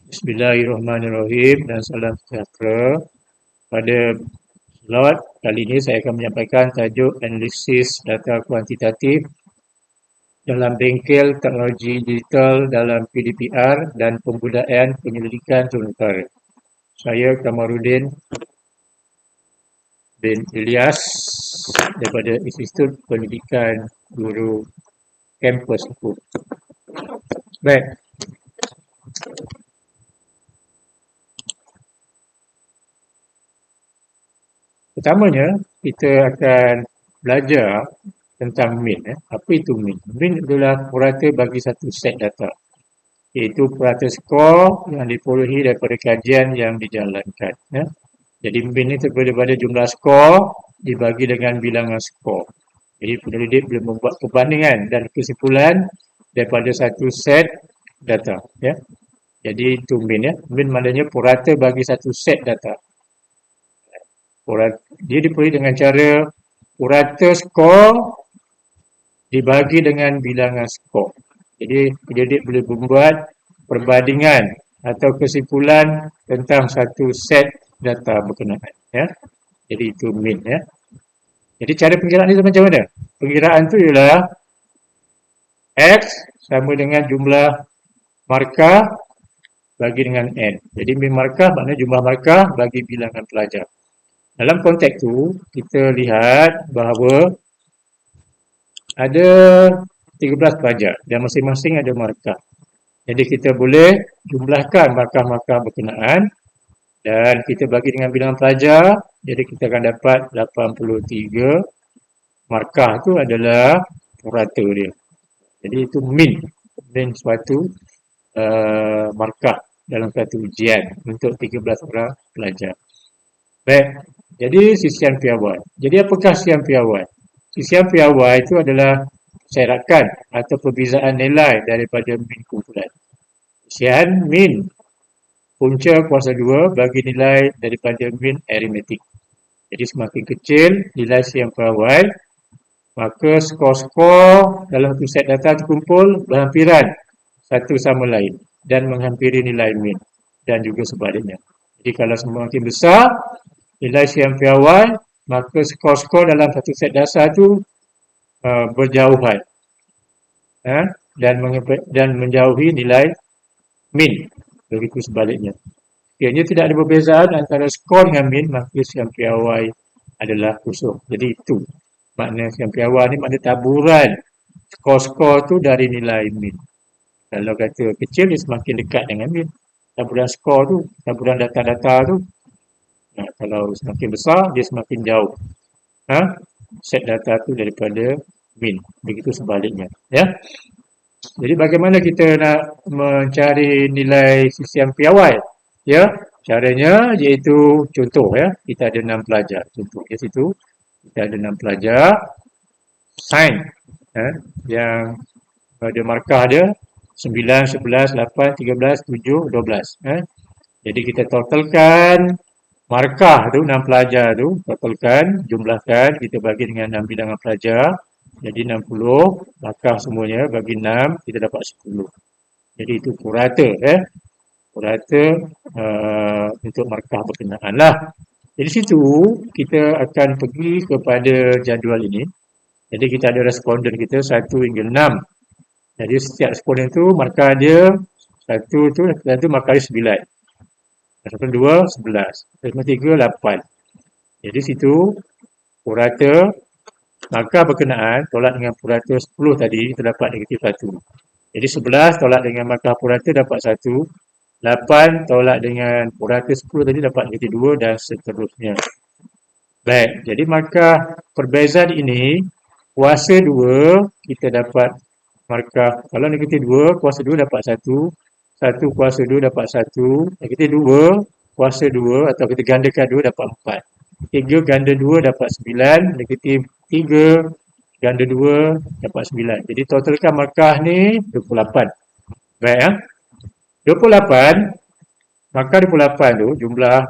Bismillahirrahmanirrahim dan salam sejahtera. Pada slot kali ini saya akan menyampaikan tajuk analisis data kuantitatif dalam bengkel teknologi digital dalam PDPR dan pembudayaan penyelidikan sementara. Saya Kamarudin bin Ilyas daripada Institut Pendidikan Guru Kampus Hukum. Baik, pertamanya kita akan belajar tentang min. Apa itu min? Min adalah purata bagi satu set data, iaitu purata skor yang diperolehi daripada kajian yang dijalankan. Jadi min ini terdiri daripada jumlah skor dibagi dengan bilangan skor. Jadi penyelidik boleh membuat perbandingan dan kesimpulan daripada satu set data. Jadi itu min. Min maknanya purata bagi satu set data. Dia diperolehi dengan cara purata skor dibagi dengan bilangan skor. Jadi penyelidik boleh membuat perbandingan atau kesimpulan tentang satu set data berkenaan. Jadi itu min. Jadi cara pengiraan itu macam mana? Pengiraan itu ialah X sama dengan jumlah markah bagi dengan N. Jadi min markah maknanya jumlah markah bagi bilangan pelajar. Dalam konteks itu, kita lihat bahawa ada 13 pelajar dan masing-masing ada markah. Jadi kita boleh jumlahkan markah-markah berkenaan dan kita bagi dengan bilangan pelajar. Jadi kita akan dapat 83 markah tu adalah purata dia. Jadi itu min suatu markah dalam satu ujian untuk 13 orang pelajar. Baik, jadi sisian piawai. Jadi apakah sisian piawai? Sisian piawai itu adalah syarakan atau perbezaan nilai daripada min kumpulan. Sisian min punca kuasa 2 bagi nilai daripada min aritmetik. Jadi semakin kecil nilai sisian piawai, maka skor-skor dalam satu set data terkumpul berhampiran satu sama lain dan menghampiri nilai min dan juga sebaliknya. Jadi kalau semakin besar nilai sisian piawai, maka skor-skor dalam satu set data itu berjauhan dan menjauhi nilai min. Begitu sebaliknya. Sekiranya tidak ada perbezaan antara skor dengan min, maka sisian piawai adalah kosong. Jadi itu makna sisian piawai ni makna taburan skor-skor tu dari nilai min. Kalau kata kecil, dia semakin dekat dengan min. Taburan skor tu, taburan data-data tu. Kalau semakin besar, dia semakin jauh. Set data tu daripada min. Begitu sebaliknya. Jadi bagaimana kita nak mencari nilai sisian piawai? Caranya iaitu contoh kita ada 6 pelajar. Contoh di situ kita ada 6 pelajar sains yang ada markah dia 9, 11, 8, 13, 7, 12. Jadi kita totalkan markah tu 6 pelajar tu, totalkan, jumlahkan, kita bagi dengan 6 bilangan pelajar. Jadi 60 markah semuanya bagi 6, kita dapat 10. Jadi itu purata purata untuk markah berkenaan lah. Jadi situ kita akan pergi kepada jadual ini. Jadi kita ada responden kita 1 hingga 6. Jadi setiap responden tu markah dia 1 markah dia 9. Responden 2 11. Responden 3 8. Jadi situ purata markah berkenaan tolak dengan purata 10 tadi terdapat negatif 1. Jadi 11 tolak dengan markah purata dapat 1. 8 tolak dengan purata 10 tadi dapat negatif 2 dan seterusnya. Baik, jadi markah perbezaan ini kuasa 2 kita dapat markah, kalau negatif 2 kuasa 2 dapat 1. 1 kuasa 2 dapat 1. Negatif 2 kuasa 2 atau kita gandakan 2 dapat 4. 3 ganda 2 dapat 9. Negatif 3 ganda 2 dapat 9. Jadi totalkan markah ni 28. Baik 28, markah 28 tu, jumlah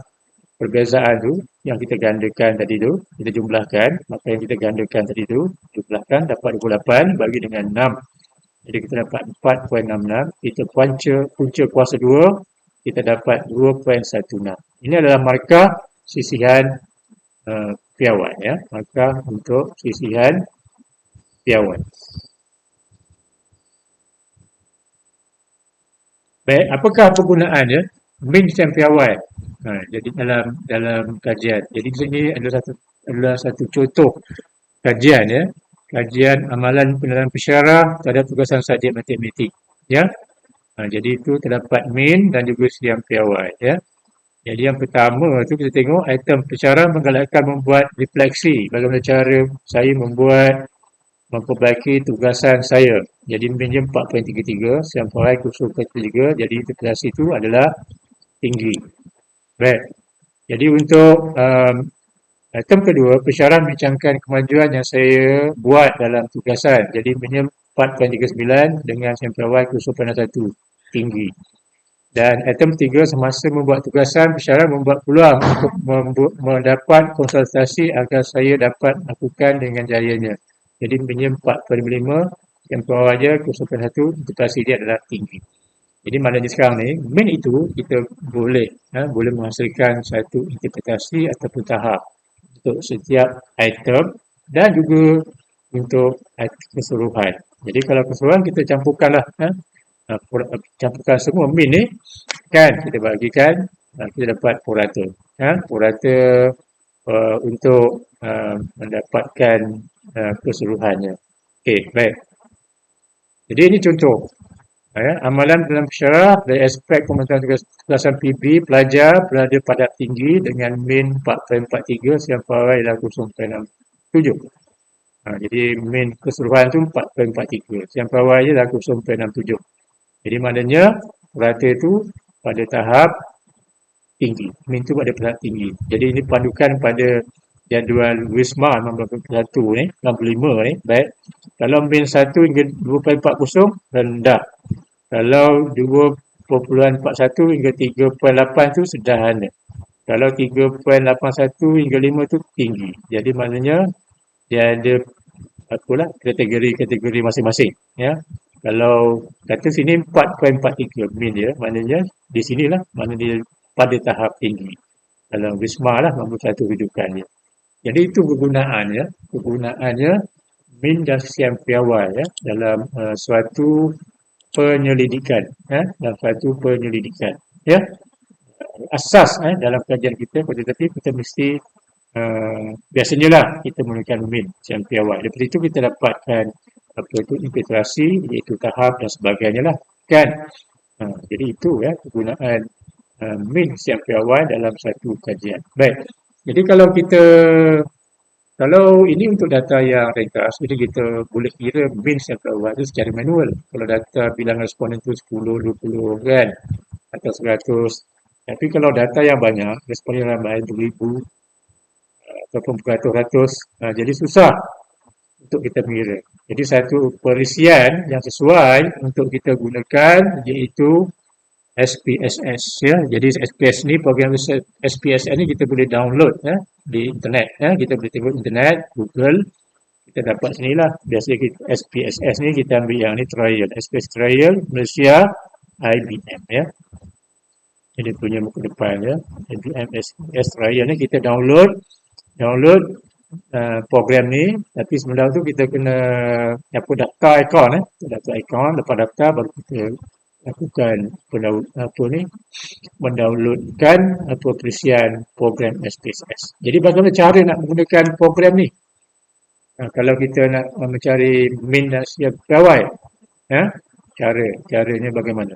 perbezaan tu yang kita gandakan tadi tu, kita jumlahkan, maka yang kita gandakan tadi tu, jumlahkan dapat 28 bagi dengan 6. Jadi kita dapat 4.66, kita punca kuasa 2 kita dapat 2.16. Ini adalah markah sisihan piawai ya, markah untuk sisihan piawai. Baik, apakah penggunaannya? Min sisihan piawai. Jadi dalam kajian. Jadi di sini adalah satu contoh kajian ya. Kajian amalan penilaian pensyarah terhadap tugasan subjek matematik ya. Jadi itu terdapat min dan juga sisihan piawai ya. Jadi yang pertama tu kita tengok item pensyarah menggalakkan membuat refleksi bagaimana cara saya memperbaiki tugasan saya. Jadi minnya 4.33, sampai 0.3, jadi integrasi itu adalah tinggi. Baik. Jadi untuk item kedua, pensyarah membincangkan kemajuan yang saya buat dalam tugasan. Jadi minnya 4.39 dengan sampai 0.1 tinggi. Dan item ketiga, semasa membuat tugasan, pensyarah membuat peluang untuk mendapat konsultasi agar saya dapat lakukan dengan jayanya. Jadi minimum 4.5, yang bawah aja 0.1, integrasi dia adalah tinggi. Jadi maknanya sekarang ni, min itu kita boleh menghasilkan satu interpretasi ataupun tahap untuk setiap item dan juga untuk keseluruhan. Jadi kalau keseluruhan kita campurkanlah campurkan semua min ni kan kita bagikan kita dapat purata purata untuk mendapatkan keseluruhannya. Okey, baik. Jadi ini contoh amalan dalam pensyarah dari aspek pembentukan tugasan PB pelajar berada pada tinggi dengan min 4.43 sampai 0.67. Jadi min keseluruhan tu 4.43, sampai bawah je 0.67. Jadi maknanya purata itu pada tahap tinggi. Min itu pada tahap tinggi. Jadi ini pandukan pada jadual Wisma 65 ni, 65 ni. Baik. Kalau min 1 hingga 2.40 rendah. Kalau 2.41 hingga 3.8 tu sederhana. Kalau 3.81 hingga 5 tu tinggi. Jadi maknanya dia ada kategori masing-masing ya. Kalau kata sini 4.43 min dia, maknanya di sinilah mana dia pada tahap tinggi. Dalam Wisma lah nombor satu rujukan dia. Jadi itu kegunaannya min dan sisihan piawai ya dalam suatu penyelidikan dalam suatu penyelidikan ya. Asas dalam kajian kita, tetapi kita mesti biasanya lah kita menggunakan min sisihan piawai. Daripada itu kita dapatkan infiltrasi, iaitu tahap dan sebagainya lah kan. Jadi itu ya kegunaan min sisihan piawai dalam satu kajian. Baik. Jadi kalau ini untuk data yang ringkas, jadi kita boleh kira min sisihan piawai itu secara manual. Kalau data bilangan responden itu 10, 20 kan atau 100. Tapi kalau data yang banyak, responden yang banyak 1000 ataupun beratus-ratus, jadi susah untuk kita mengira. Jadi satu perisian yang sesuai untuk kita gunakan iaitu SPSS ya. Jadi SPS ni, program SPSS ni kita boleh download di internet kita boleh tengok internet, Google, kita dapat sinilah. Biasanya kita, SPSS ni kita ambil yang ni trial, SPS trial Malaysia IBM ya. Jadi punya muka depan ya. IBM SPS trial ni kita download program ni, tapi sebelum tu kita kena daftar akaun lepas daftar baru kita lakukan mendownloadkan perisian program SPSS. Jadi bagaimana cara nak menggunakan program ni? Kalau kita nak mencari min dan sisihan piawai, caranya bagaimana?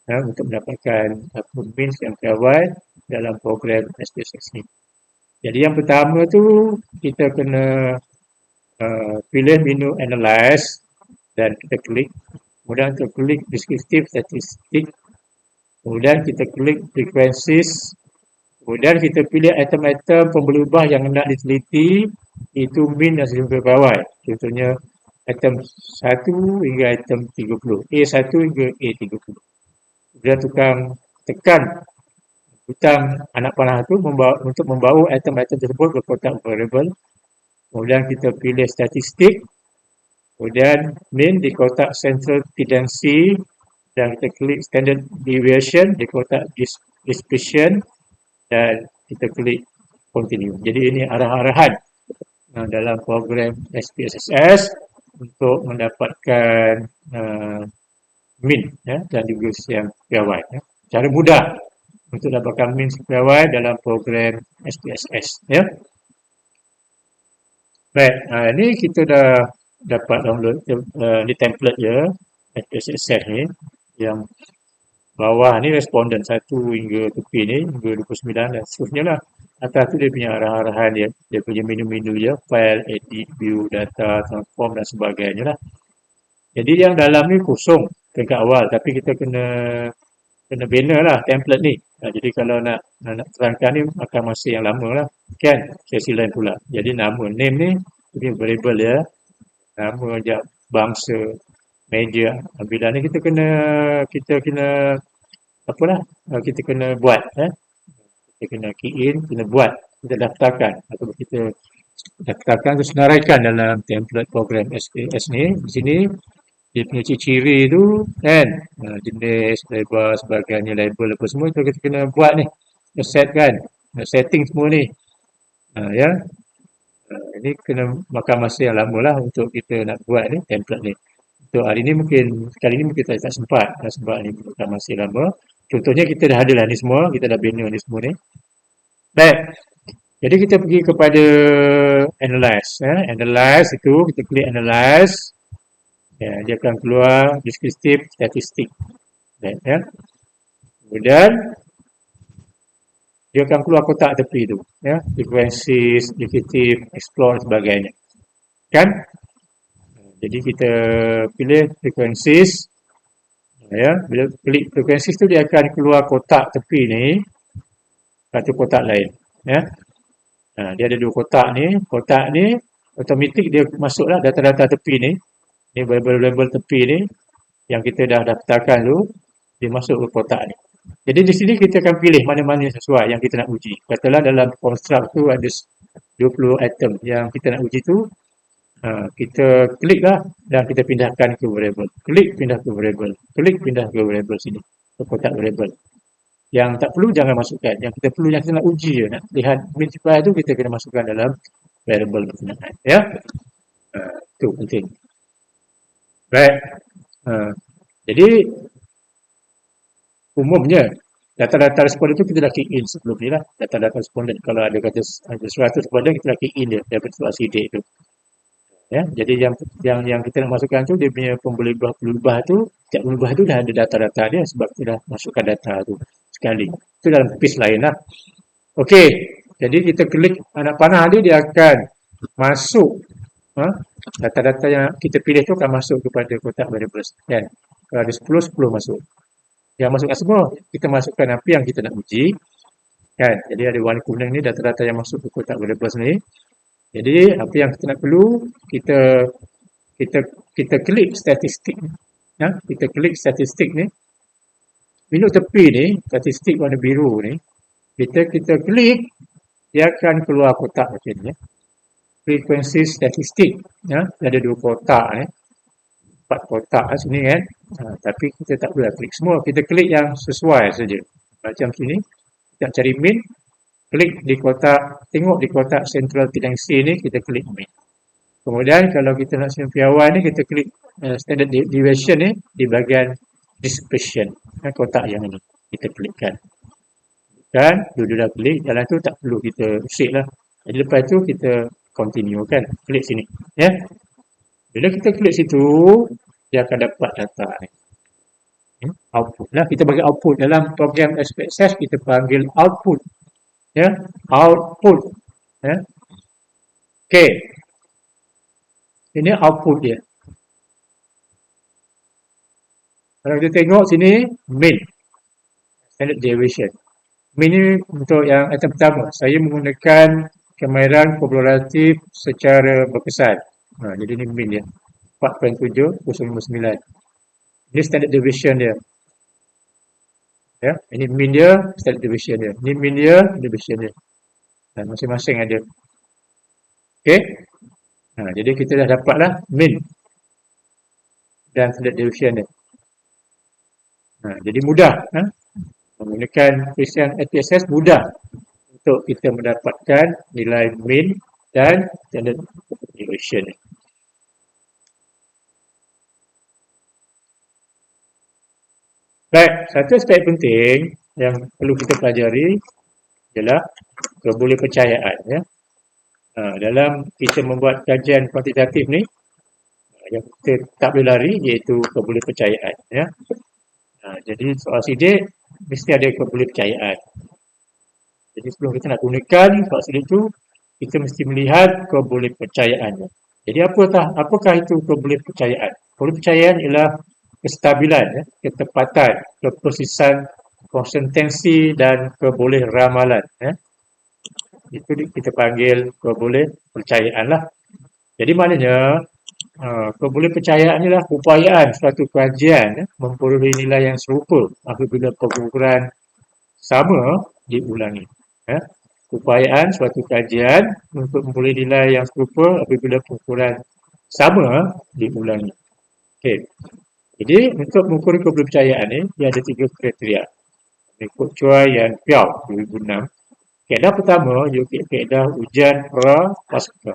Untuk mendapatkan min sisihan piawai dalam program SPSS ni. Jadi yang pertama tu kita kena pilih menu analyze dan kita klik. Kemudian kita klik descriptive statistik. Kemudian kita klik frequencies. Kemudian kita pilih item-item pemberubah yang nak diteliti, itu min dan sisihan piawai. Contohnya item 1 hingga item 30. A1 hingga A30. Kemudian tekan butang anak panah itu untuk membawa item-item tersebut ke kotak variable. Kemudian kita pilih statistik. Kemudian min di kotak central tendency. Dan kita klik standard deviation di kotak dispersion dan kita klik continue. Jadi ini arah-arahan dalam program SPSS untuk mendapatkan min dan juga siang piawai. Cara mudah untuk dapatkan min piawai dalam program SPSS. Baik, ini kita dah dapat download ni template je SPSS ni yang bawah ni responden 1 hingga tepi ni hingga 29 dan seterusnya lah. Atas tu dia punya arah-arahan dia punya menu-menu dia, file, edit, view, data, transform dan sebagainya lah. Jadi yang dalam ni kosong dekat awal tapi kita kena bina lah template ni. Jadi kalau nak terangkan ni akan masa yang lama lah. Kan? Sesi lain pula. Jadi nama name ni dia variable ya. Nama je bangsa meja. Bila ni kita kena apalah kita kena buat kita kena key in, kena buat, kita daftarkan atau kita daftarkan atau senaraikan dalam template program SPS ni. Di sini dia punya ciri-ciri tu kan, jenis, lebar, sebagainya, label apa semua tu kita kena buat ni, set kan, setting semua ni. Ya, ini kena makan masa yang lama lah untuk kita nak buat ni template ni. Untuk hari ni kali ni mungkin tak sempat sebab ni makan masa lama. Contohnya kita dah ada lah ni semua, kita dah bina ni semua ni. Baik, jadi kita pergi kepada analyze. Analyze itu kita klik analyze. Dia akan keluar deskriptif statistik. Ya. Kemudian dia akan keluar kotak tepi tu. Ya, frequencies, indicative, explore dan sebagainya. Kan? Jadi kita pilih frequencies. Ya, bila klik frequencies tu dia akan keluar kotak tepi ni. Satu kotak lain. Ya. Dia ada 2 kotak ni. Kotak ni automatik dia masuklah data-data tepi ni. Ni label-label tepi ni yang kita dah daftarkan tu, dia masuk ke kotak ni. Jadi di sini kita akan pilih mana-mana yang sesuai yang kita nak uji. Katalah dalam construct tu ada 20 item yang kita nak uji tu, kita klik lah dan kita pindahkan ke variable. Klik pindah ke variable. Klik pindah ke variable sini. Ke kotak variable. Yang tak perlu jangan masukkan. Yang kita perlu, yang kita nak uji je. Nak lihat min supply tu kita kena masukkan dalam variable berkenaan. Ya. Itu penting. Baik. Jadi umumnya data-data responden tu kita dah key in sebelum ni lah. Data-data responden kalau ada kata ada 100 responden kita dah key in dia daripada situasi date tu. Ya, jadi yang kita nak masukkan tu dia punya pelubah tu, setiap pelubah tu dah ada data-data dia sebab kita dah masukkan data tu sekali. Itu dalam piece lain lah. Okey, jadi kita klik anak panah dia akan masuk data-data yang kita pilih tu akan masuk kepada kotak variables. Kan? Kalau ada 10 masuk. Yang masukkan semua, kita masukkan apa yang kita nak uji. Kan? Jadi ada warna kuning ni data-data yang masuk ke kotak variables ni. Jadi apa yang kita nak perlu, kita klik statistik. Ya, kita klik statistik ni. Bila tepi ni, statistik warna biru ni, kita klik, dia akan keluar kotak macam ni. Frekuensi statistik. Ya, ada 2 kotak ni. 4 kotak sini kan. Tapi kita tak boleh klik semua. Kita klik yang sesuai saja. Macam sini, kita cari min. Klik di kotak, tengok di kotak central tendency ni, kita klik min. Kemudian kalau kita nak simpan piawai ni, kita klik standard deviation ni di bahagian dispersion. Kotak yang ini, kita klikkan. Kan, dua dah klik, jalan tu tak perlu kita usik lah. Jadi lepas tu kita continue kan, klik sini. Ya. Bila kita klik situ, dia akan dapat data ni. Output lah. Kita bagi output dalam program SPSS, kita panggil output. Ya, output. Ya. Okey. Ini output dia. Kalau kita tengok sini, min. Standard deviation. Min ni untuk yang item pertama. Saya menggunakan kemahiran kolaboratif secara berkesan. Jadi ni min dia. 4.7059. Ini standard deviation dia. Ya, ini min dia, standard deviation dia. Ini min dia, deviation dia. Dan masing-masing ada. Okey. Jadi kita dah dapatlah min dan standard deviation dia. Jadi mudah. Menggunakan perisian SPSS mudah untuk kita mendapatkan nilai mean dan standard deviation. Baik, satu aspek penting yang perlu kita pelajari ialah kebolehpercayaan. Ya. Dalam kita membuat kajian kuantitatif ni, yang kita tak boleh lari iaitu kebolehpercayaan. Ya. Jadi soal sidik mesti ada kebolehpercayaan. Jadi sebelum kita nak gunakan soal sidik itu, kita mesti melihat kebolehpercayaannya. Jadi apakah itu kebolehpercayaan? Kebolehpercayaan ialah kestabilan, ketepatan, kepersisan, konsistensi dan keboleh-ramalan. Itu kita panggil kebolehpercayaan lah. Jadi maknanya kebolehpercayaan ialah upayaan suatu kajian memperoleh nilai yang serupa apabila pengukuran sama diulangi. Upayaan suatu kajian untuk memperoleh nilai yang serupa apabila pengukuran sama diulangi. Okey. Jadi untuk mengukur kebolehpercayaan ni dia ada 3 kriteria. Mengikut Choi Yan Piao 2006. Kaedah pertama ialah kaedah ujian pra-pasca.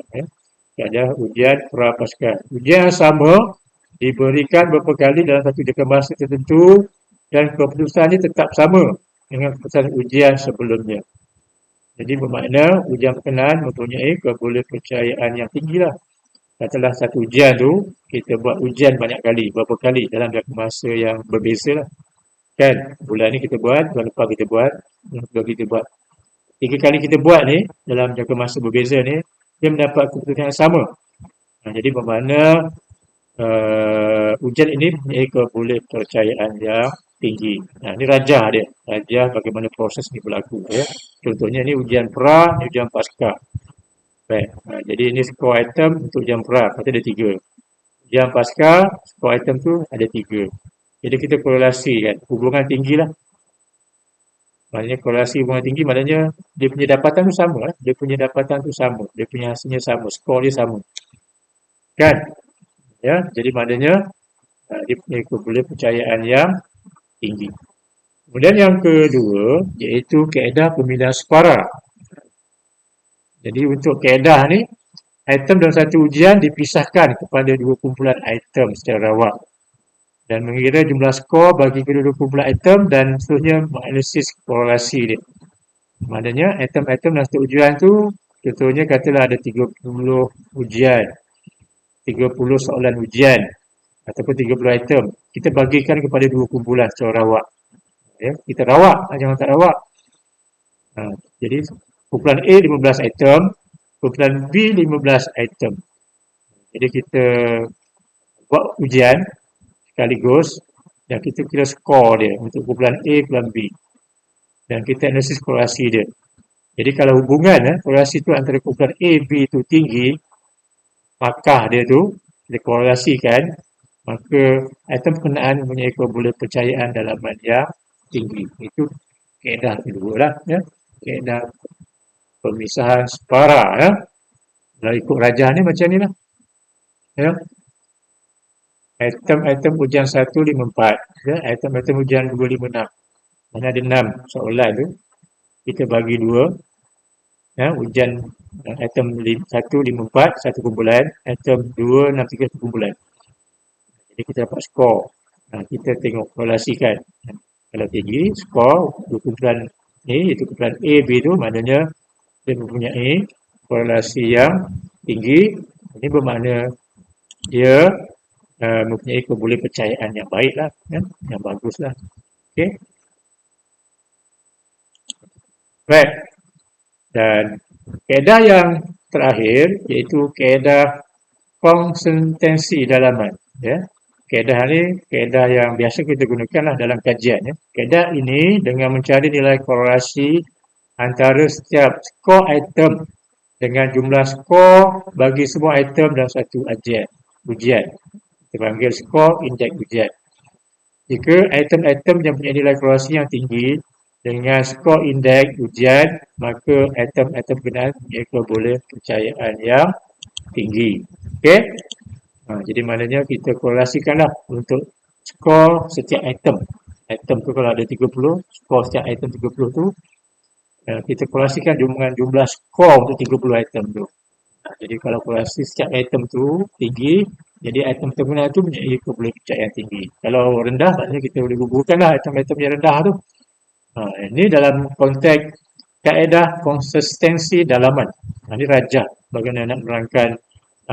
Kaedah ujian pra-pasca. Ujian yang sama diberikan beberapa kali dalam satu jangka masa tertentu dan keputusan ini tetap sama dengan keputusan ujian sebelumnya. Jadi bermakna ujian perkenaan mempunyai kebolehpercayaan yang tinggi lah. Katalah satu ujian tu, kita buat ujian banyak kali, berapa kali dalam jangka masa yang berbeza lah. Kan, bulan ni kita buat, bulan lepas kita buat, bulan lepas kita buat. 3 kali kita buat ni, dalam jangka masa berbeza ni, dia mendapat keputusan yang sama. Jadi bermakna ujian ini mempunyai kebolehpercayaan yang tinggi. Ini rajah dia. Rajah bagaimana proses ini berlaku. Ya. Contohnya ni ujian pra, ni ujian pasca. Baik. Jadi ini skor item untuk ujian pra. Kata ada 3. Ujian pasca, skor item tu ada 3. Jadi kita korelasi kan. Hubungan tinggi lah. Maknanya korelasi hubungan tinggi maknanya dia punya dapatan tu sama. Dia punya dapatan tu sama. Dia punya hasilnya sama. Skor dia sama. Kan? Ya. Jadi maknanya dia punya kebolehpercayaan yang tinggi. Kemudian yang kedua iaitu kaedah pemilihan suara. Jadi untuk kaedah ni item dalam satu ujian dipisahkan kepada 2 kumpulan item secara rawak dan mengira jumlah skor bagi kedua-dua kumpulan item dan seterusnya menganalisis korelasi dia. Maknanya item-item dalam satu ujian tu contohnya katalah ada 30 ujian, 30 soalan ujian ataupun 30 item. Kita bagikan kepada 2 kumpulan secara rawak. Ya, kita rawak, jangan tak rawak. Jadi kumpulan A 15 item, kumpulan B 15 item. Jadi kita buat ujian sekaligus dan kita kira skor dia untuk kumpulan A, kumpulan B. Dan kita analisis korelasi dia. Jadi kalau hubungan korelasi tu antara kumpulan A, B tu tinggi, markah dia tu kita korelasikan, maka item perkenaan mempunyai kebolehpercayaan dalaman yang tinggi. Itu kaedah kedua lah. Ya. Kaedah pemisahan separa. Ya. Kalau ikut rajah ni macam ni lah. Ya. Item-item ujian 1, 5, 4. Ya. Item-item ujian 2, 5, 6. Mana ada 6 soalan tu. Kita bagi 2. Ya. Ujian item 1, 5, 4, satu kumpulan. Item 2, 6, 3, satu kumpulan. Jadi kita dapat skor. Kita tengok korelasikan. Kalau tinggi, skor 2 kumpulan ni, iaitu kumpulan A, B tu maknanya dia mempunyai korelasi yang tinggi. Ini bermakna dia mempunyai kebolehpercayaan yang baik lah, yang bagus lah. Okay. Baik. Dan kaedah yang terakhir iaitu kaedah konsistensi dalaman. Ya. Kaedah ni kaedah yang biasa kita gunakanlah dalam kajian. Ya. Kaedah ini dengan mencari nilai korelasi antara setiap skor item dengan jumlah skor bagi semua item dalam satu ujian. Kita panggil skor indeks ujian. Jika item-item yang punya nilai korelasi yang tinggi dengan skor indeks ujian, maka item-item berkenaan mempunyai kebolehpercayaan yang tinggi. Okey? Jadi maknanya kita korelasikanlah untuk skor setiap item. Atom tu kalau ada 30, skor setiap atom 30 tu, kita korelasikan dengan jumlah skor untuk 30 atom tu. Jadi kalau korelasi setiap atom tu tinggi, jadi atom terminal tu menjadi boleh percayaan tinggi. Kalau rendah, maknanya kita boleh gugurkanlah atom-atom yang rendah tu. Ini dalam konteks kaedah konsistensi dalaman. Ini rajah bagaimana nak menerangkan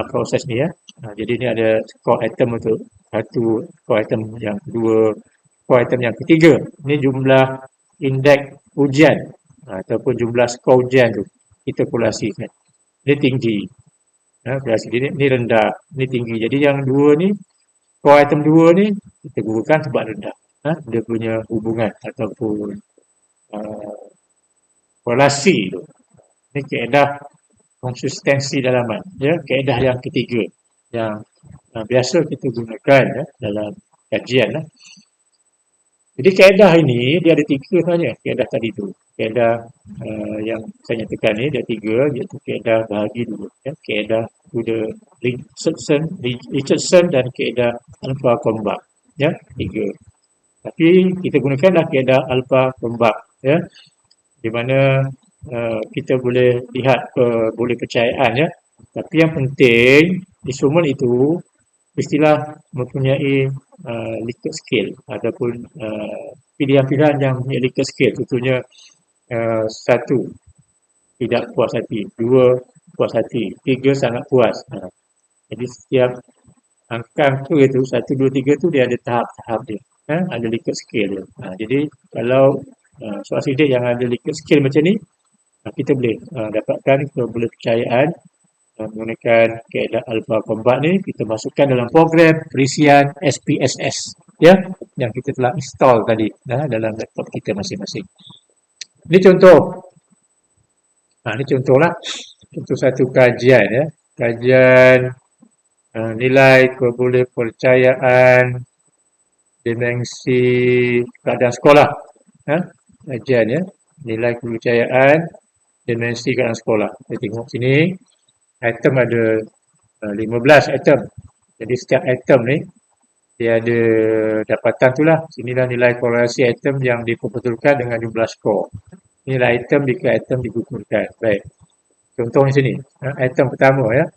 proses ni ya. Jadi ini ada skor atom untuk satu, skor atom yang kedua, skor atom yang ketiga. Ini jumlah indeks ujian ataupun jumlah skor ujian tu kita korelasikan. Ini tinggi. Korelasi ini rendah, ini tinggi. Jadi yang dua ni, skor atom dua ni kita gugurkan sebab rendah. Dia punya hubungan ataupun korelasi tu. Ini kaedah konsistensi dalaman. Ya, kaedah yang ketiga yang biasa kita gunakan dalam kajian. Jadi kaedah ini dia ada tiga sahaja. Kaedah tadi tu. Kaedah yang saya nyatakan ni dia tiga, iaitu kaedah bahagi dua. Ya, kaedah Richardson dan kaedah Alpha-Combach. Ya, tiga. Tapi kita gunakanlah kaedah Alpha-Combach. Ya, di mana kita boleh lihat boleh percayaan ya. Tapi yang penting instrumen itu mestilah mempunyai Likert scale ataupun pilihan-pilihan yang mempunyai Likert scale. Contohnya satu tidak puas hati, dua puas hati, tiga sangat puas. Jadi setiap angka itu satu, dua, tiga tu dia ada tahap-tahap dia. Ada Likert scale dia. Jadi kalau soal sidik yang ada Likert scale macam ni, kita boleh dapatkan kepercayaan menggunakan kaedah Alpha-Combach ni. Kita masukkan dalam program perisian SPSS ya, yang kita telah install tadi dalam laptop kita masing-masing. Ini contoh. Ini contohlah. Contoh satu kajian ya. Kajian nilai kepercayaan dimensi keadaan sekolah. Kajian ya. Nilai kepercayaan dimensi keadaan sekolah. Kita tengok sini. Atom ada 15 atom. Jadi setiap atom ni dia ada dapatan tu lah. Sinilah nilai korelasi atom yang diperbetulkan dengan jumlah skor. Nilai atom jika atom digugurkan. Baik. Contohnya sini. Atom pertama ya.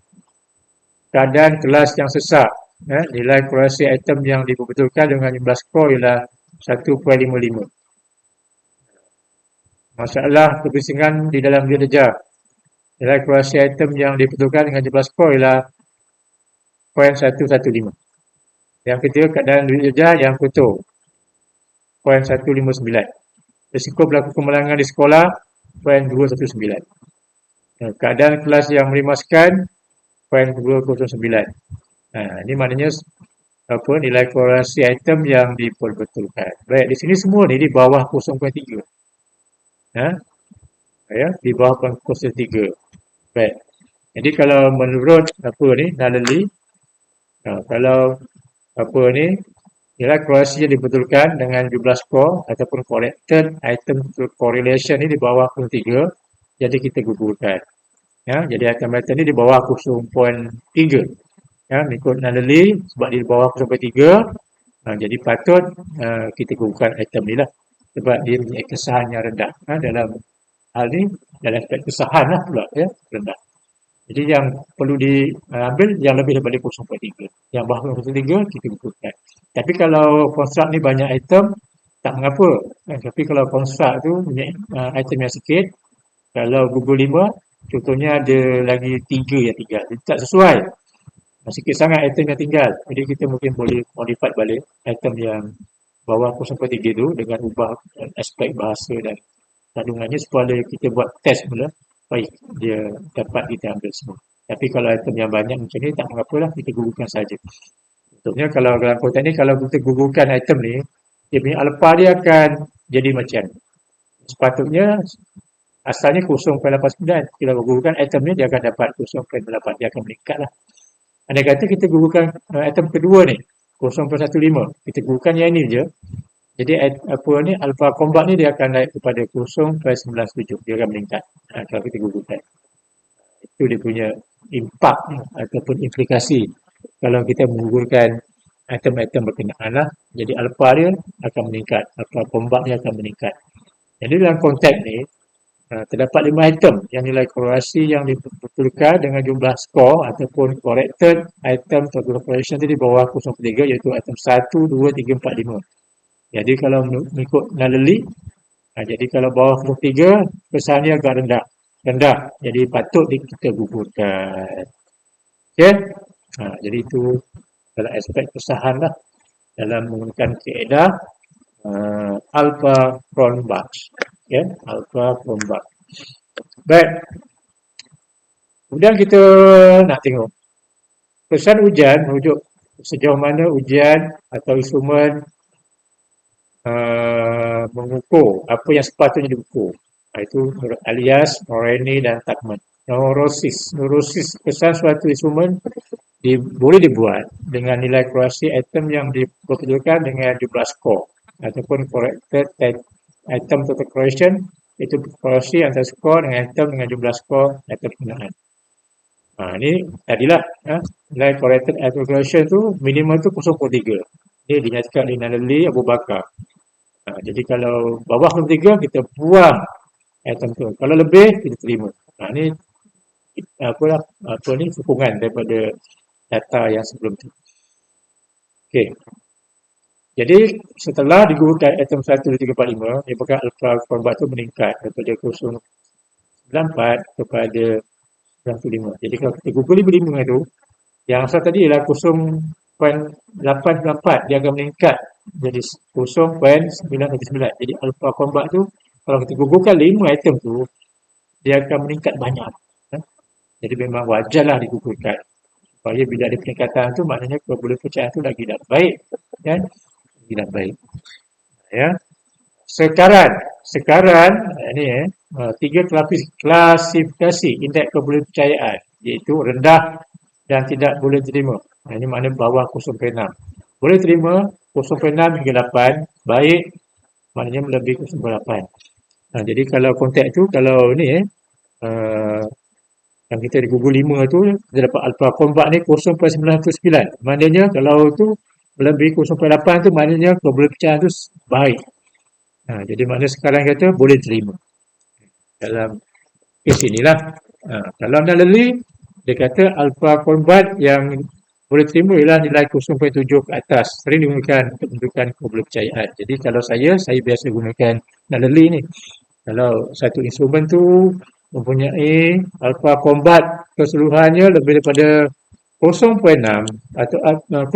Keadaan kelas yang sesak. Nilai korelasi atom yang diperbetulkan dengan jumlah skor ialah 1.55. Masalah kebisingan di dalam gereja. Nilai korelasi atom yang diperbetulkan dengan jumlah skor ialah 0.115. Yang ketiga, keadaan gereja yang kotor. 0.159. Risiko berlaku kemalangan di sekolah 0.219. Keadaan kelas yang merimaskan 0.209. Ini maknanya nilai korelasi atom yang diperbetulkan. Baik, di sini semua ni di bawah 0.3. Di bawah 0.3. Baik. Jadi kalau menurut Naleli, kalau nilai korelasi yang dibetulkan dengan jumlah skor ataupun corrected item correlation ni di bawah 0.3, jadi kita gugurkan. Jadi item-item ni di bawah 0.3. Mengikut Naleli, sebab di bawah 0.3, jadi patut kita gugurkan item ni lah. Sebab dia punya kesahan yang rendah. Dalam hal ni, dalam aspek kesahan lah pula ya, rendah. Jadi yang perlu diambil yang lebih daripada 0.3. Yang bawah 0.3 kita gugurkan. Tapi kalau konstruk ni banyak item, tak mengapa. Tapi kalau konstruk tu punya item yang sikit, kalau gugur 5, contohnya ada lagi 3 yang tinggal. Jadi tak sesuai. Sikit sangat item yang tinggal. Jadi kita mungkin boleh modify balik item yang bawah 0.3 tu dengan ubah aspek bahasa dan kandungannya supaya kita buat test mula. Baik, dia dapat kita ambil semua. Tapi kalau item yang banyak macam ni, tak mengapalah, kita gugurkan saja. Contohnya kalau dalam konteks ni, kalau kita gugurkan item ni, dia punya alpha dia akan jadi macam sepatutnya asalnya 0.89. Kalau gugurkan item ni, dia akan dapat 0.8. Dia akan meningkat lah. Andai kata kita gugurkan item kedua ni, 0.15. Kita gugurkan yang ni je. Jadi Alpha-Combach ni dia akan naik kepada 0.97. Dia akan meningkat kalau kita gugurkan. Itu dia punya impak ataupun implikasi kalau kita menggugurkan item-item berkenaan lah. Jadi alpha dia akan meningkat, alpha combat dia akan meningkat. Jadi dalam konteks ni, terdapat 5 item yang nilai korelasi yang diperlukan dengan jumlah skor ataupun corrected item total correlation tu di bawah 0.3 iaitu item 1, 2, 3, 4, 5. Jadi kalau mengikut Nullally, jadi kalau bawah 0.3 kesannya agak rendah. Rendah. Jadi patut kita gugurkan. Okay? Jadi itu dalam aspek kesahan lah dalam menggunakan kaedah alpha combat. Okay? Alpha combat. Baik. Kemudian kita nak tengok kesan ujian merujuk sejauh mana ujian atau instrumen mengukur apa yang sepatutnya diukur. Itu alias Moreni dan Tuckman. Neurosis kesan suatu instrumen boleh dibuat dengan nilai korelasi item yang diperlukan dengan jumlah skor ataupun corrected item total correlation, itu korelasi antara skor dengan item dengan jumlah skor item penggunaan. Ini tadilah nilai corrected item correlation tu minimum tu 0.3. Ini dinyatakan oleh Nullally Abu Bakar. Jadi kalau bawah 0.3 kita buang item tu. Kalau lebih kita terima. Ini apa ni sokongan daripada data yang sebelum tu. Okey. Jadi setelah digugurkan item 1, 2, 3, 4, 5, dia bakal alpha combat tu meningkat daripada 0.94 kepada 0.5. Jadi kalau kita gugur 5 tu, yang asal tadi ialah 0.894, dia akan meningkat jadi 0.999. Jadi alpha combat tu kalau kita gugurkan 5 item tu, dia akan meningkat banyak. Jadi memang wajarlah digugurkan. Supaya bila ada peningkatan tu, maknanya boleh percaya tu lagi dah baik. Kan? Lagi dah baik. Ya. Sekarang ni 3 klasifikasi indeks kebolehpercayaan, iaitu rendah dan tidak boleh terima. Ini makna bawah 0.6. Boleh terima 0.6 hingga 8, baik maknanya melebihi 0.8. Jadi kalau konteks tu, kalau ni yang kita digugur 5 tu, kita dapat alpha combat ni 0.99. Maknanya kalau tu melebihi 0.8 tu, maknanya kebolehpercayaan tu baik. Jadi maknanya sekarang kata boleh terima. Dalam kes inilah. Kalau Nullally, dia kata alpha combat yang boleh terima ialah nilai 0.7 ke atas. Sering digunakan untuk menunjukkan kebolehpercayaan. Jadi kalau saya biasa gunakan Nullally ni. Kalau satu instrumen tu mempunyai alpha combat keseluruhannya lebih daripada 0.6 atau 0.7,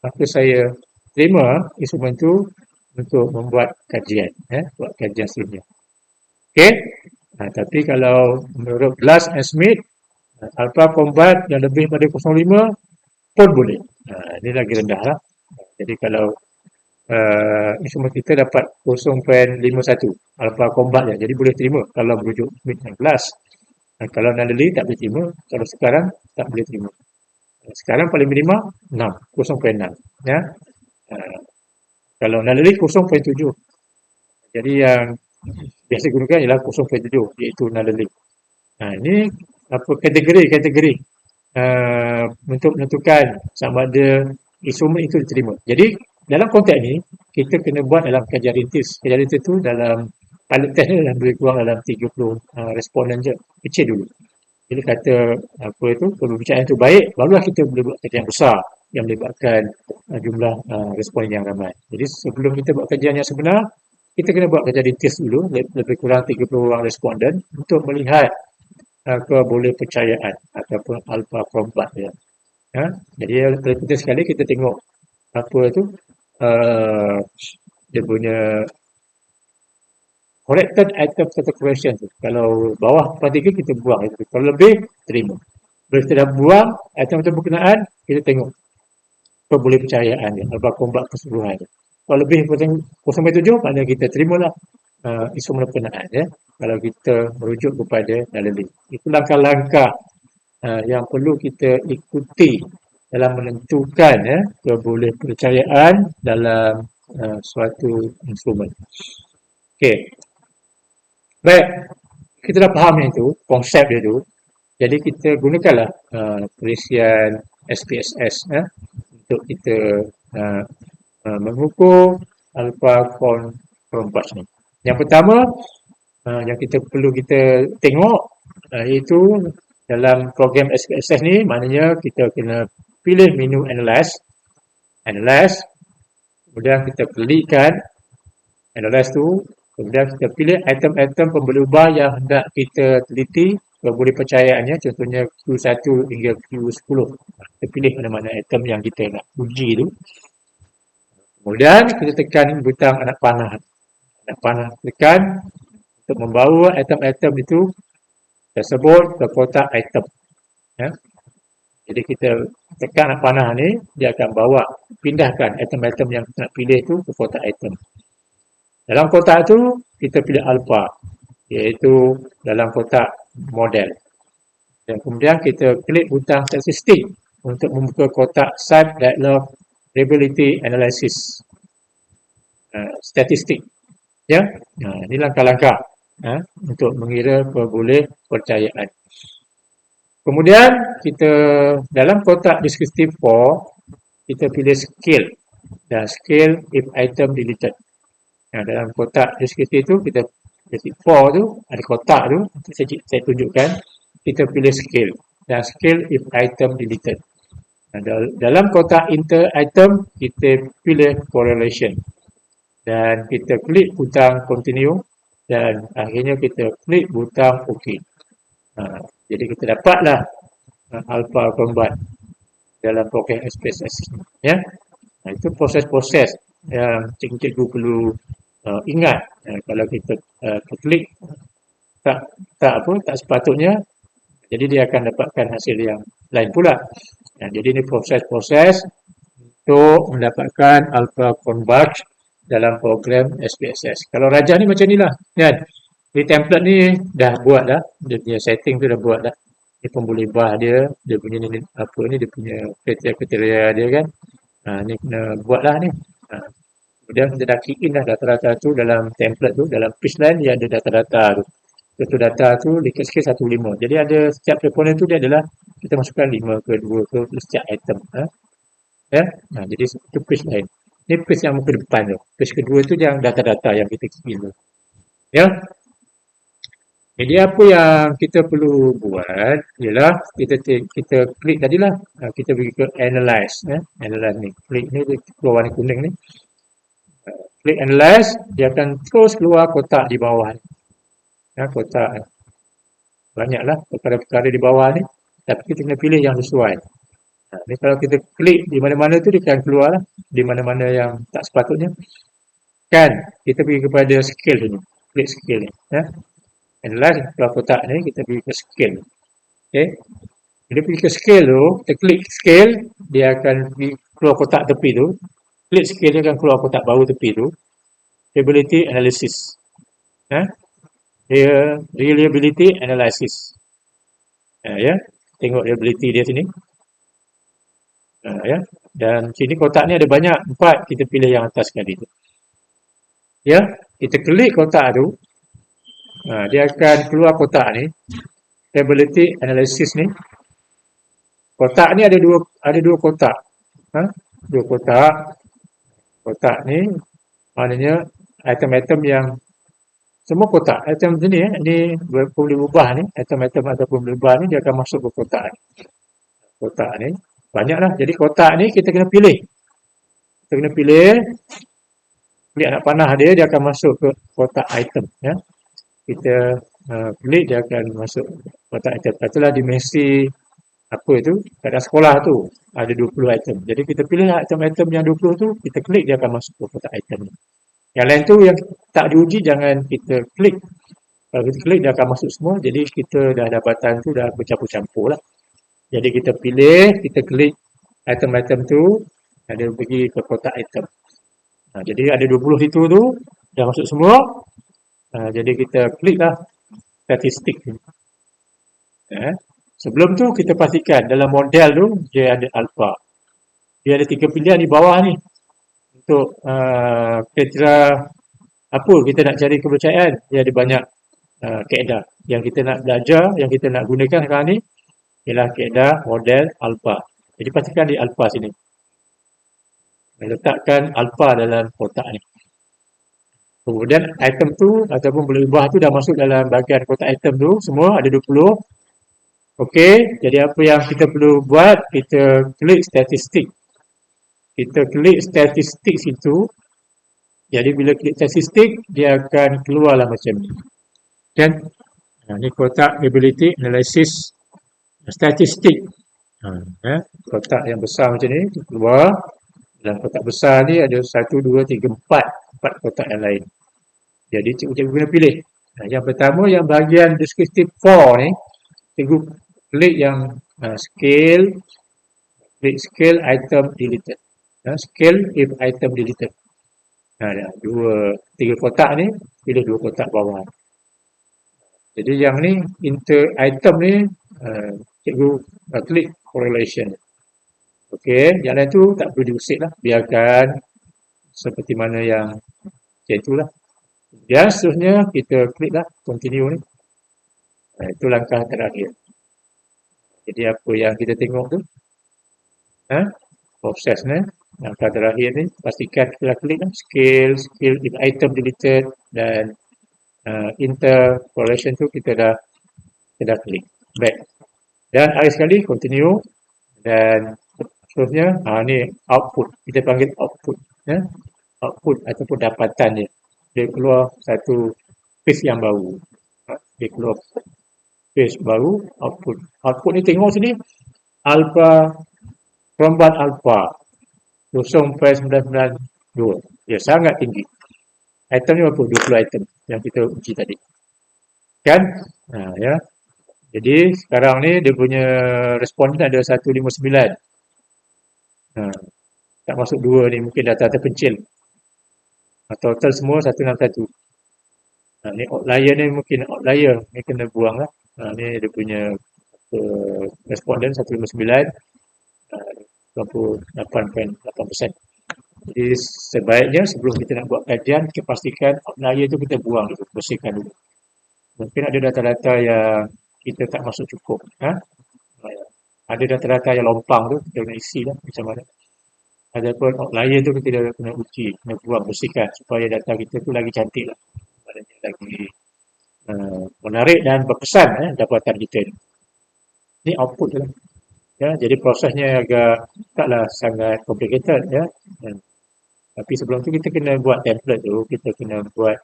maka saya terima instrumen tu untuk membuat kajian, buat kajian seterusnya. Okey. Tapi kalau menurut Glass and Smith, alpha combat yang lebih pada 0.5 pun boleh. Ini lagi rendah lah. Jadi kalau instrumen kita dapat 0.51 alpha combat dia, jadi boleh terima kalau merujuk Smith dan Glass. Kalau Nullally tak boleh terima, kalau sekarang tak boleh terima. Sekarang paling minima 0.6. Ya. Kalau Nullally 0.7. Jadi yang biasa gunakan ialah 0.7, iaitu Nullally. Ini apa kategori untuk menentukan sama ada instrumen itu diterima. Jadi dalam konteks ni kita kena buat dalam kajian rintis. Kajian rintis tu dalam pilot test ni lebih kurang dalam 30 responden je. Kecil dulu. Jadi kata apa itu kepercayaan itu baik, barulah kita boleh buat kajian besar yang melibatkan jumlah responden yang ramai. Jadi sebelum kita buat kajian yang sebenar, kita kena buat kajian rintis dulu lebih kurang 30 orang responden untuk melihat kebolehpercayaan ataupun alpha combat dia. Jadi penting sekali kita tengok apa tu dia punya corrected item total correction tu. Kalau bawah 4.3 kita buang itu. Kalau lebih terima. Bila kita dah buang item berkenaan, kita tengok kebolehpercayaan dia, alpha combat keseluruhan dia. Kalau lebih 0.7, maknanya kita terimalah instrumen berkenaan ya. Kalau kita merujuk kepada Nullally. Itu langkah-langkah yang perlu kita ikuti dalam menentukan kebolehpercayaan dalam suatu instrumen. Okey. Baik. Kita dah faham itu, konsep dia tu. Jadi kita gunakanlah perisian SPSS untuk kita uh, mengukur alpha converge ni. Yang pertama yang kita perlu kita tengok iaitu dalam program SPSS ni, maknanya kita kena pilih menu analyze, kemudian kita klikkan analyze tu, kemudian kita pilih item-item pembelubah yang hendak kita teliti boleh percayaannya, contohnya Q1 hingga Q10. Kita pilih mana-mana item yang kita nak uji tu. Kemudian kita tekan butang anak panah tekan untuk membawa item-item itu tersebut ke kotak item. Ya. Jadi kita tekan anak panah ni, dia akan pindahkan item-item yang kita nak pilih tu ke kotak item. Dalam kotak tu, kita pilih alpha, iaitu dalam kotak model. Dan kemudian kita klik butang statistik untuk membuka kotak Site Dialog Reliability Analysis. Statistik. Ya, ini langkah-langkah untuk mengira boleh percayaan. Kemudian kita dalam kotak descriptive for, kita pilih scale dan scale if item deleted. Dalam kotak descriptive tu kita for tu ada kotak tu, saya tunjukkan, kita pilih scale dan scale if item deleted. Dalam kotak inter item kita pilih correlation dan kita klik butang continue dan akhirnya kita klik butang OK. Jadi kita dapatlah alpha converge dalam program SPSS. Ya, itu proses-proses yang cikgu perlu ingat. Kalau kita klik tak sepatutnya, jadi dia akan dapatkan hasil yang lain pula. Jadi ini proses-proses untuk mendapatkan alpha converge dalam program SPSS. Kalau Raja ni macam inilah, kan? Di template ni dah buat dah, dia punya setting tu dah buat dah. Ni pembulibah dia punya ni apa ni, dia punya kriteria dia kan. Ni kena buatlah ni. Kemudian kita dah key in dah data-data tu dalam template tu, dalam page line dia ada data-data tu. Satu data tu dekat 1.5. Jadi ada setiap komponen tu dia adalah kita masukkan 5 ke 2 ke setiap item. Ya. Jadi itu page line. Ni page yang muka depan tu. Page kedua tu yang data-data yang kita key in tu. Ya. Jadi apa yang kita perlu buat ialah kita klik tadilah, kita pergi ke analyze, analyze ni. Klik ni dia keluar warna kuning ni. Klik analyze, dia akan terus keluar kotak di bawah ni. Kotak banyaklah perkara-perkara di bawah ni, tapi kita kena pilih yang sesuai. Ni kalau kita klik di mana-mana tu dia akan keluar lah, di mana-mana yang tak sepatutnya. Kan kita pergi kepada scale ni, klik scale ni. Analyze keluar kotak ni, kita pergi ke scale. Okay. Bila pergi ke scale tu, kita klik scale, dia akan keluar kotak tepi tu. Klik scale dia akan keluar kotak baru tepi tu. Reliability analysis. Reliability analysis. Ya, tengok reliability dia sini. Ya, dan sini kotak ni ada banyak, 4, kita pilih yang atas sekali tu. Ya, kita klik kotak tu, dia akan keluar kotak ni, reliability analysis ni. Kotak ni ada dua kotak. Dua kotak. Kotak ni maknanya item-item yang semua kotak. Item sini ni boleh ubah ni, item-item ataupun boleh ubah ni dia akan masuk ke kotak ni. Kotak ni banyaklah. Jadi kotak ni kita kena pilih. Kita kena pilih. Klik anak panah dia akan masuk ke kotak item. Ya. Kita klik dia akan masuk kotak item. Katalah dimensi apa itu, pada sekolah tu ada 20 item. Jadi kita pilih item-item yang 20 tu, kita klik dia akan masuk ke kotak item ni. Yang lain tu yang tak diuji jangan kita klik. Kalau kita klik dia akan masuk semua. Jadi kita dah dapatan tu dah bercampur-campur lah. Jadi kita pilih, kita klik item-item tu, ada pergi ke kotak item. Jadi ada 20 situ tu, dah masuk semua. Jadi kita klik lah statistik ni. Sebelum tu kita pastikan dalam model tu dia ada alpha. Dia ada 3 pilihan di bawah ni. Untuk kriteria apa kita nak cari kepercayaan, dia ada banyak kaedah. Yang kita nak belajar, yang kita nak gunakan sekarang ni ialah kaedah model alpha. Jadi pastikan di alpha sini. Letakkan alpha dalam kotak ni. Kemudian item tu ataupun boleh ubah tu dah masuk dalam bahagian kotak item tu, semua ada 20. Okey, jadi apa yang kita perlu buat, kita klik statistik. Kita klik statistik situ, jadi bila klik statistik, dia akan keluarlah macam ni. Kan? Ni kotak ability analysis statistik. Kotak yang besar macam ni, keluar. Dalam kotak besar ni ada 1, 2, 3, 4. 4 kotak yang lain. Jadi cikgu kena pilih. Yang pertama, yang bahagian descriptive for ni, cikgu klik yang scale, klik scale item deleted. Scale if item deleted. Tiga kotak ni, pilih 2 kotak bawah. Jadi yang ni, inter item ni, cikgu klik correlation. Okey, yang lain tu tak perlu diusik lah. Biarkan seperti mana yang macam itulah. Dan seterusnya kita klik lah continue ni. Itu langkah terakhir. Jadi apa yang kita tengok tu, proses ni, langkah terakhir ni, pastikan kita klik lah scale if item deleted dan interpolation tu kita dah klik back. Dan akhir sekali continue dan seterusnya ni output, kita panggil output, output ataupun dapatan dia keluar satu page yang baru, dia keluar page baru output ni tengok sini alpha perombakan alpha 0.992, dia sangat tinggi. Item ni berapa? 20 item yang kita uji tadi kan. Ya, jadi sekarang ni dia punya responden ada 159. Tak masuk 2 ni mungkin data terpencil. Total semua 161. Ni outlier ni mungkin outlier ni kena buang lah. Ni dia punya responden 159, 28.8%. Jadi sebaiknya sebelum kita nak buat kajian, kita pastikan outlier tu kita buang dulu, bersihkan dulu. Mungkin ada data-data yang kita tak masuk cukup. Ada data-data yang lompang tu, kita kena isi lah macam mana. Adapun outlier tu kita kena uji, kena buang, bersihkan supaya data kita tu lagi cantik lah. Lagi menarik dan berkesan dapatan kita ni. Ni output je lah. Ya, jadi prosesnya agak taklah sangat complicated ya. Tapi sebelum tu kita kena buat template tu, kita kena buat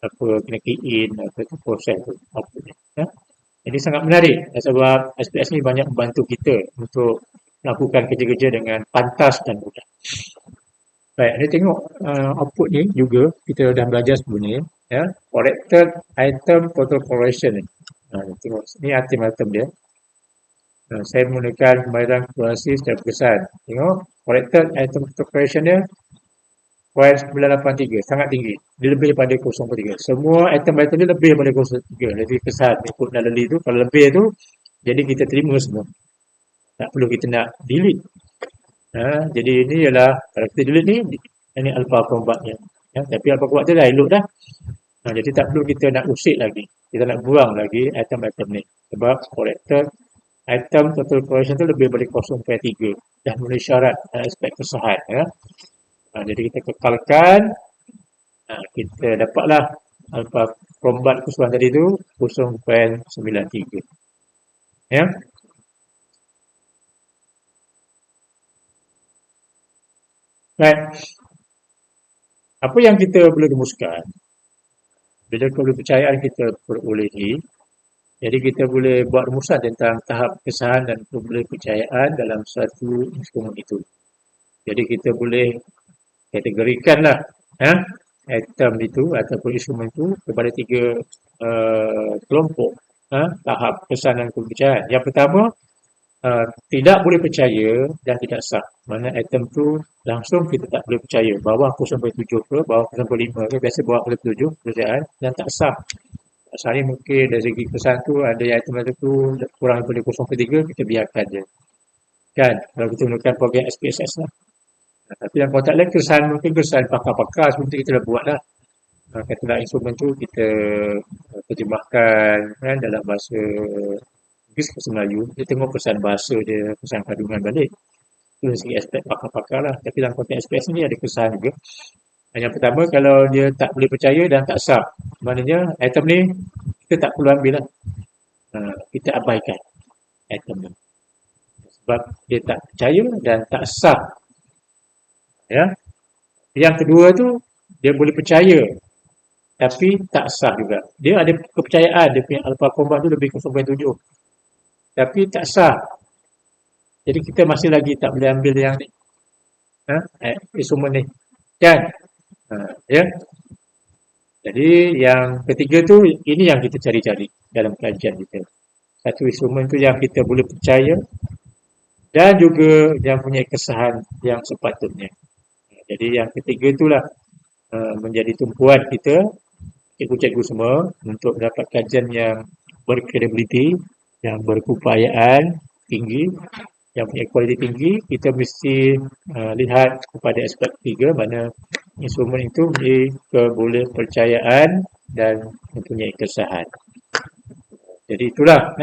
apa, kena key in apa tu proses tu output ni. Ya. Jadi sangat menarik sebab SPS ni banyak membantu kita untuk melakukan kerja-kerja dengan pantas dan mudah. Baik, ni tengok output ni juga kita dah belajar sebelum ni ya. Corrected item total correction ni. Tengok ni item-item dia. Saya menggunakan pembayaran kalkulasi secara berkesan. Tengok corrected item total correction dia 0.983, sangat tinggi. Dia lebih daripada 0.3. Semua item-item dia lebih daripada 0.3. Lebih kesan ikut naluri tu. Kalau lebih tu, jadi kita terima semua. Tak perlu kita nak delete. Jadi ini ialah, kalau kita delete ni, ini alpha combatnya. Tapi alpha combat tu dah elok dah. Jadi tak perlu kita nak usik lagi. Kita nak buang lagi item-item ni. Sebab corrected item total correction tu lebih daripada 0.3. Dah memenuhi syarat aspek kesahan. Jadi kita kekalkan. Kita dapatlah alpha combat keseluruhan tadi tu 0.93. Ya. Baik. Apa yang kita boleh rumuskan? Bila kepercayaan kita perolehi, jadi kita boleh buat rumusan tentang tahap kesahan dan kepercayaan dalam satu instrumen itu. Jadi kita boleh kategorikanlah item itu ataupun instrumen itu kepada 3 kelompok tahap kesahan dan kepercayaan. Yang pertama, tidak boleh percaya dan tidak sah. Mana item tu langsung kita tak boleh percaya. Bawah 0.7 ke, bawah 0.5 ke, biasa bawah 0.7 percayaan dan tak sah. Sah ni mungkin dari segi kesan tu ada item tu kurang daripada 0.3, kita biarkan je. Kan? Kalau kita gunakan program SPSS lah. Tapi yang kotak lain kesan mungkin kesan pakar-pakar seperti kita dah buat lah. Katalah instrumen tu kita terjemahkan dalam bahasa Inggeris, bahasa Melayu. Kita tengok kesan bahasa dia, kesan kandungan balik. Itu dari segi aspek pakar-pakar lah. Tapi dalam konteks SPS ni ada kesan juga. Yang pertama, kalau dia tak boleh percaya dan tak sah, maknanya item ni kita tak perlu ambil lah. Kita abaikan item ni. Sebab dia tak percaya dan tak sah. Ya. Yang kedua tu, dia boleh percaya tapi tak sah juga. Dia ada kepercayaan, dia punya alpha combat tu lebih 0.7. Tapi tak sah. Jadi kita masih lagi tak boleh ambil yang ni. Instrument ni. Kan? Ya. Jadi yang ketiga tu, ini yang kita cari-cari dalam kajian kita. Satu instrumen tu yang kita boleh percaya dan juga yang punya kesahan yang sepatutnya. Jadi yang ketiga itulah menjadi tumpuan kita, cikgu-cikgu semua, untuk dapat kajian yang berkredibiliti, yang berkeupayaan tinggi, yang punya kualiti tinggi. Kita mesti lihat kepada aspek ketiga, mana instrumen itu mempunyai keboleh percayaan dan mempunyai kesahan. Jadi itulah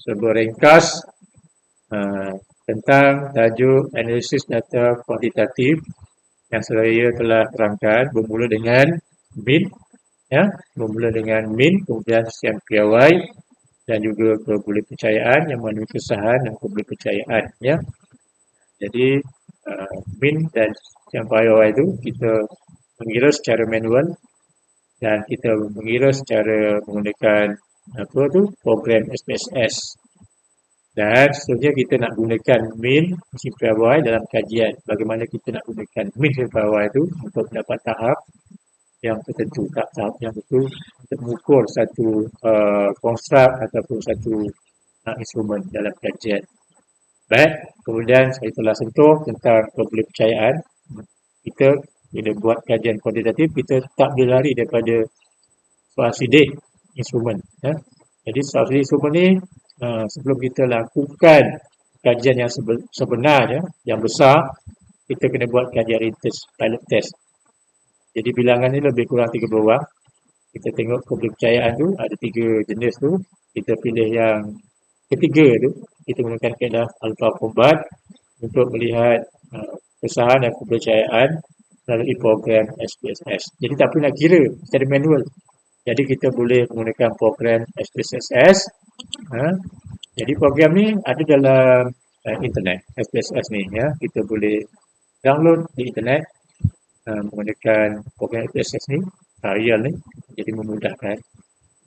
sebuah ringkas tentang tajuk analisis data kuantitatif yang saya telah terangkan, bermula dengan min, bermula dengan min, kemudian siang piawai dan juga kebolehpercayaan, yang mana kesahan dan kebolehpercayaan. Jadi min dan siang piawai itu kita mengira secara manual dan kita mengira secara menggunakan program SPSS. Dan seterusnya kita nak gunakan min simplifier dalam kajian. Bagaimana kita nak gunakan min simplifier itu untuk mendapat tahap yang tertentu, tahap yang tertentu untuk mengukur satu konstruk ataupun satu instrumen dalam kajian. Baik, kemudian saya telah sentuh tentang kebolehpercayaan. Kita bila buat kajian kuantitatif, kita tak boleh lari daripada soal sidik instrumen. Jadi soal sidik instrumen ni sebelum kita lakukan kajian yang sebenarnya, yang besar, kita kena buat kajian rintis, pilot test. Jadi bilangan ni lebih kurang 30 orang. Kita tengok kepercayaan tu, ada 3 jenis tu. Kita pilih yang ketiga tu, kita gunakan kaedah alpha combat untuk melihat kesahan dan kepercayaan melalui program SPSS. Jadi tak perlu nak kira secara manual. Jadi kita boleh menggunakan program SPSS. Jadi program ni ada dalam internet, SPSS ni. Kita boleh download di internet menggunakan program SPSS ni, real ni. Jadi memudahkan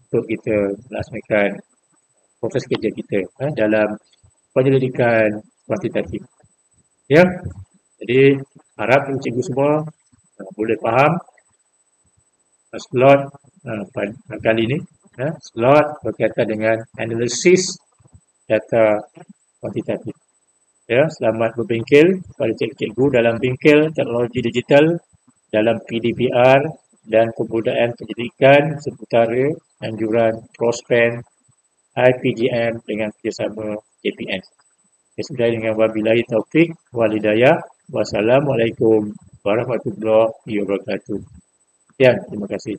untuk kita melaksanakan proses kerja kita dalam penyelidikan kuantitatif. Jadi harap cikgu semua boleh faham slot kali ini. Slot berkaitan dengan analisis data kuantitatif. Selamat berbingkil kepada cikgu-cikgu dalam bingkil teknologi digital, dalam PDPR dan kebudayaan pendidikan seputara anjuran PROSPEN IPGM dengan kerjasama JPN. Saya sudahi dengan wabillahi taufik wal hidayah. Wassalamualaikum warahmatullahi wabarakatuh. Sekian, terima kasih.